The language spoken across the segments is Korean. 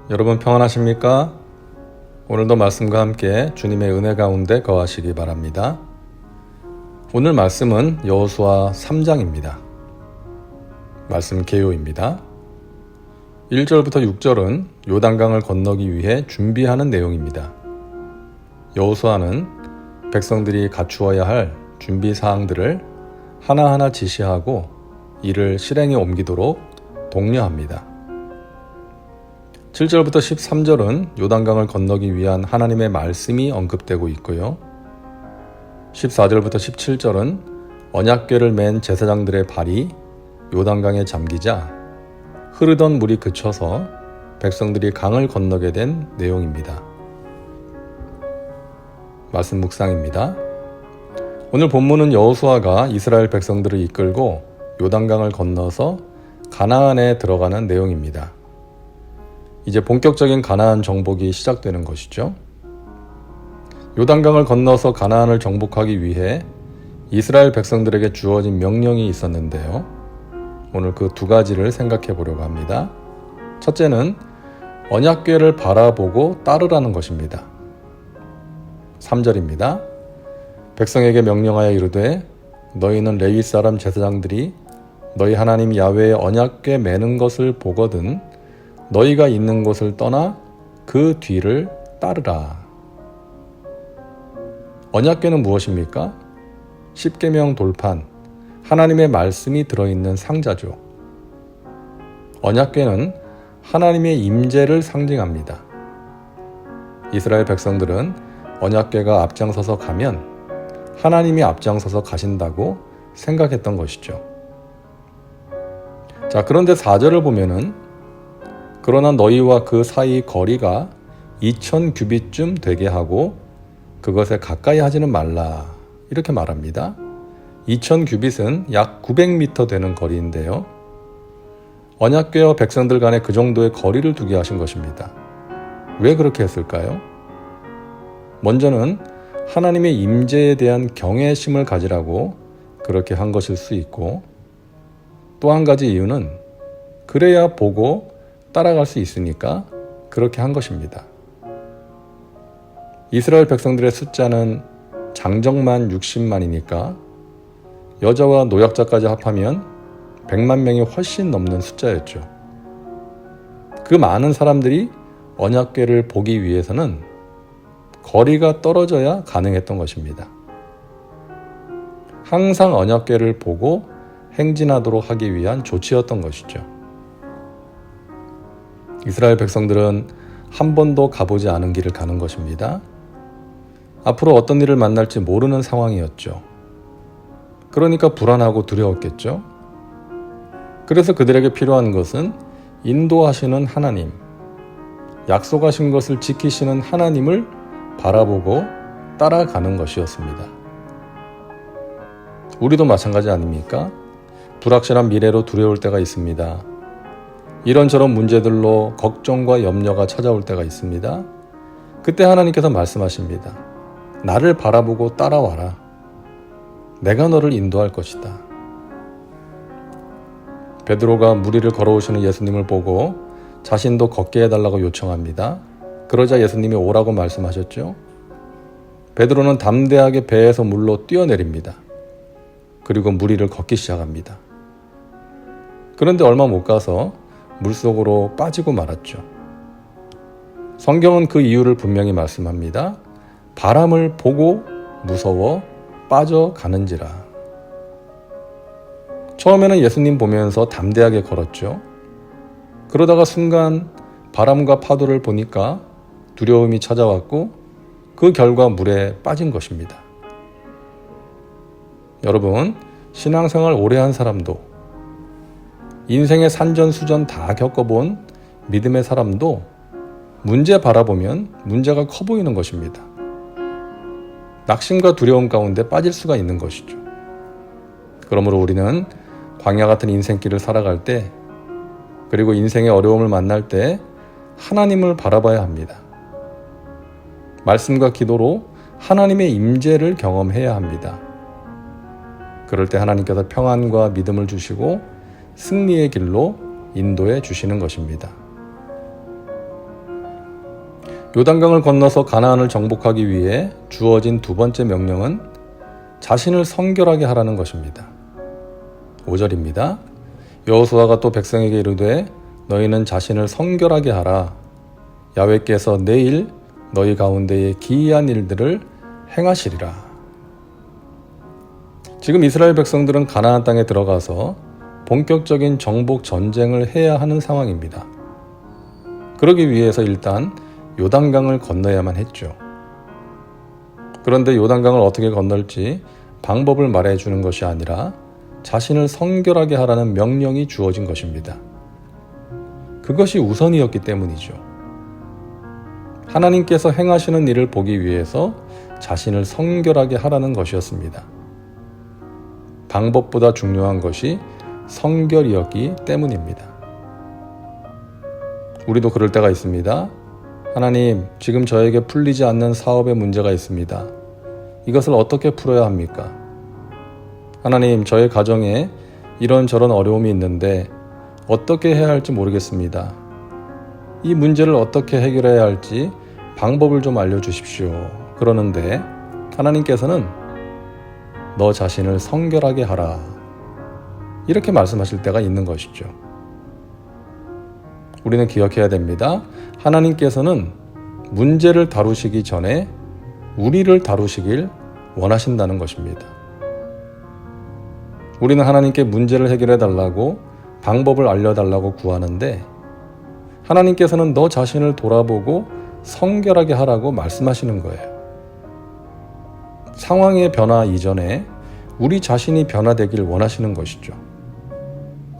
여러분 평안하십니까? 오늘도 말씀과 함께 주님의 은혜 가운데 거하시기 바랍니다. 오늘 말씀은 여호수아 3장입니다. 말씀 개요입니다. 1절부터 6절은 요단강을 건너기 위해 준비하는 내용입니다. 여호수아는 백성들이 갖추어야 할 준비 사항들을 하나하나 지시하고 이를 실행에 옮기도록 독려합니다. 7절부터 13절은 요단강을 건너기 위한 하나님의 말씀이 언급되고 있고요. 14절부터 17절은 언약궤를 맨 제사장들의 발이 요단강에 잠기자 흐르던 물이 그쳐서 백성들이 강을 건너게 된 내용입니다. 말씀 묵상입니다. 오늘 본문은 여호수아가 이스라엘 백성들을 이끌고 요단강을 건너서 가나안에 들어가는 내용입니다. 이제 본격적인 가나안 정복이 시작되는 것이죠. 요단강을 건너서 가나안을 정복하기 위해 이스라엘 백성들에게 주어진 명령이 있었는데요. 오늘 그 두 가지를 생각해 보려고 합니다. 첫째는 언약궤를 바라보고 따르라는 것입니다. 3절입니다. 백성에게 명령하여 이르되 너희는 레위 사람 제사장들이 너희 하나님 야훼의 언약궤 매는 것을 보거든 너희가 있는 곳을 떠나 그 뒤를 따르라. 언약궤는 무엇입니까? 십계명 돌판, 하나님의 말씀이 들어있는 상자죠. 언약궤는 하나님의 임재를 상징합니다. 이스라엘 백성들은 언약궤가 앞장서서 가면 하나님이 앞장서서 가신다고 생각했던 것이죠. 자, 그런데 4절을 보면은 그러나 너희와 그 사이 거리가 2000규빗쯤 되게 하고 그것에 가까이 하지는 말라 이렇게 말합니다. 2000규빗은 약 900m 되는 거리인데요. 언약궤와 백성들 간에 그 정도의 거리를 두게 하신 것입니다. 왜 그렇게 했을까요? 먼저는 하나님의 임재에 대한 경외심을 가지라고 그렇게 한 것일 수 있고 또 한 가지 이유는 그래야 보고 따라갈 수 있으니까 그렇게 한 것입니다. 이스라엘 백성들의 숫자는 장정만 60만이니까 여자와 노약자까지 합하면 100만 명이 훨씬 넘는 숫자였죠. 그 많은 사람들이 언약궤를 보기 위해서는 거리가 떨어져야 가능했던 것입니다. 항상 언약궤를 보고 행진하도록 하기 위한 조치였던 것이죠. 이스라엘 백성들은 한 번도 가보지 않은 길을 가는 것입니다. 앞으로 어떤 일을 만날지 모르는 상황이었죠. 그러니까 불안하고 두려웠겠죠. 그래서 그들에게 필요한 것은 인도하시는 하나님, 약속하신 것을 지키시는 하나님을 바라보고 따라가는 것이었습니다. 우리도 마찬가지 아닙니까? 불확실한 미래로 두려울 때가 있습니다. 이런저런 문제들로 걱정과 염려가 찾아올 때가 있습니다. 그때 하나님께서 말씀하십니다. 나를 바라보고 따라와라. 내가 너를 인도할 것이다. 베드로가 무리를 걸어오시는 예수님을 보고 자신도 걷게 해달라고 요청합니다. 그러자 예수님이 오라고 말씀하셨죠. 베드로는 담대하게 배에서 물로 뛰어내립니다. 그리고 무리를 걷기 시작합니다. 그런데 얼마 못 가서 물속으로 빠지고 말았죠. 성경은 그 이유를 분명히 말씀합니다. 바람을 보고 무서워 빠져가는지라. 처음에는 예수님 보면서 담대하게 걸었죠. 그러다가 순간 바람과 파도를 보니까 두려움이 찾아왔고 그 결과 물에 빠진 것입니다. 여러분, 신앙생활 오래 한 사람도 인생의 산전수전 다 겪어본 믿음의 사람도 문제 바라보면 문제가 커 보이는 것입니다. 낙심과 두려움 가운데 빠질 수가 있는 것이죠. 그러므로 우리는 광야 같은 인생길을 살아갈 때 그리고 인생의 어려움을 만날 때 하나님을 바라봐야 합니다. 말씀과 기도로 하나님의 임재를 경험해야 합니다. 그럴 때 하나님께서 평안과 믿음을 주시고 승리의 길로 인도해 주시는 것입니다. 요단강을 건너서 가나안을 정복하기 위해 주어진 두 번째 명령은 자신을 성결하게 하라는 것입니다. 5절입니다. 여호수아가 또 백성에게 이르되 너희는 자신을 성결하게 하라. 야훼께서 내일 너희 가운데에 기이한 일들을 행하시리라. 지금 이스라엘 백성들은 가나안 땅에 들어가서 본격적인 정복 전쟁을 해야 하는 상황입니다. 그러기 위해서 일단 요단강을 건너야만 했죠. 그런데 요단강을 어떻게 건널지 방법을 말해주는 것이 아니라 자신을 성결하게 하라는 명령이 주어진 것입니다. 그것이 우선이었기 때문이죠. 하나님께서 행하시는 일을 보기 위해서 자신을 성결하게 하라는 것이었습니다. 방법보다 중요한 것이 성결이었기 때문입니다. 우리도 그럴 때가 있습니다. 하나님, 지금 저에게 풀리지 않는 사업에 문제가 있습니다. 이것을 어떻게 풀어야 합니까? 하나님, 저의 가정에 이런저런 어려움이 있는데 어떻게 해야 할지 모르겠습니다. 이 문제를 어떻게 해결해야 할지 방법을 좀 알려주십시오. 그러는데 하나님께서는 너 자신을 성결하게 하라. 이렇게 말씀하실 때가 있는 것이죠. 우리는 기억해야 됩니다. 하나님께서는 문제를 다루시기 전에 우리를 다루시길 원하신다는 것입니다. 우리는 하나님께 문제를 해결해 달라고 방법을 알려달라고 구하는데 하나님께서는 너 자신을 돌아보고 성결하게 하라고 말씀하시는 거예요. 상황의 변화 이전에 우리 자신이 변화되길 원하시는 것이죠.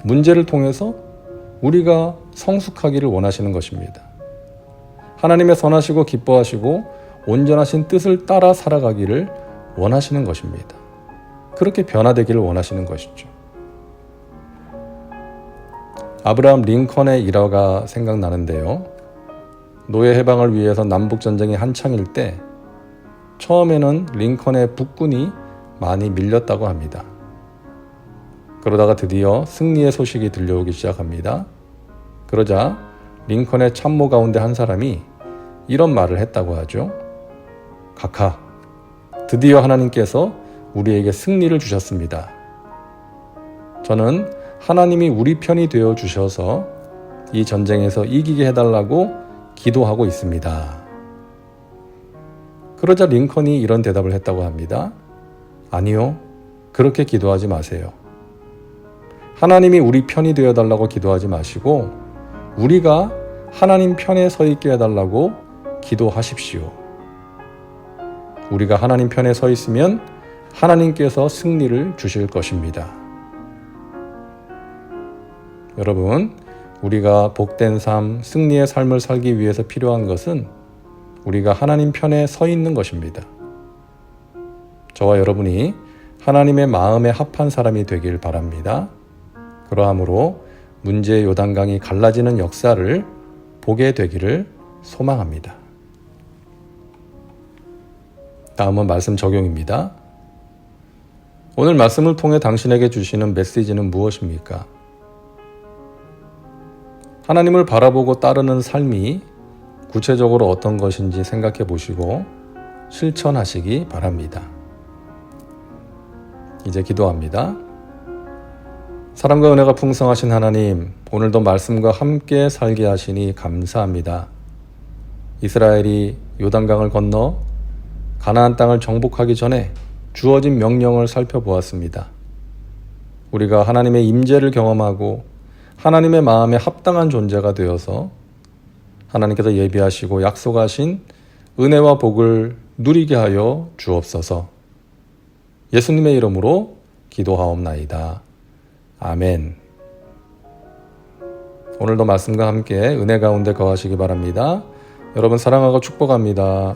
문제를 통해서 우리가 성숙하기를 원하시는 것입니다. 하나님의 선하시고 기뻐하시고 온전하신 뜻을 따라 살아가기를 원하시는 것입니다. 그렇게 변화되기를 원하시는 것이죠. 아브라함 링컨의 일화가 생각나는데요. 노예 해방을 위해서 남북전쟁이 한창일 때 처음에는 링컨의 북군이 많이 밀렸다고 합니다. 그러다가 드디어 승리의 소식이 들려오기 시작합니다. 그러자 링컨의 참모 가운데 한 사람이 이런 말을 했다고 하죠. 각하, 드디어 하나님께서 우리에게 승리를 주셨습니다. 저는 하나님이 우리 편이 되어 주셔서 이 전쟁에서 이기게 해달라고 기도하고 있습니다. 그러자 링컨이 이런 대답을 했다고 합니다. 아니요, 그렇게 기도하지 마세요. 하나님이 우리 편이 되어달라고 기도하지 마시고 우리가 하나님 편에 서 있게 해달라고 기도하십시오. 우리가 하나님 편에 서 있으면 하나님께서 승리를 주실 것입니다. 여러분, 우리가 복된 삶, 승리의 삶을 살기 위해서 필요한 것은 우리가 하나님 편에 서 있는 것입니다. 저와 여러분이 하나님의 마음에 합한 사람이 되길 바랍니다. 그러함으로 문제의 요단강이 갈라지는 역사를 보게 되기를 소망합니다. 다음은 말씀 적용입니다. 오늘 말씀을 통해 당신에게 주시는 메시지는 무엇입니까? 하나님을 바라보고 따르는 삶이 구체적으로 어떤 것인지 생각해 보시고 실천하시기 바랍니다. 이제 기도합니다. 사랑과 은혜가 풍성하신 하나님, 오늘도 말씀과 함께 살게 하시니 감사합니다. 이스라엘이 요단강을 건너 가나안 땅을 정복하기 전에 주어진 명령을 살펴보았습니다. 우리가 하나님의 임재를 경험하고 하나님의 마음에 합당한 존재가 되어서 하나님께서 예비하시고 약속하신 은혜와 복을 누리게 하여 주옵소서. 예수님의 이름으로 기도하옵나이다. 아멘. 오늘도 말씀과 함께 은혜 가운데 거하시기 바랍니다. 여러분 사랑하고 축복합니다.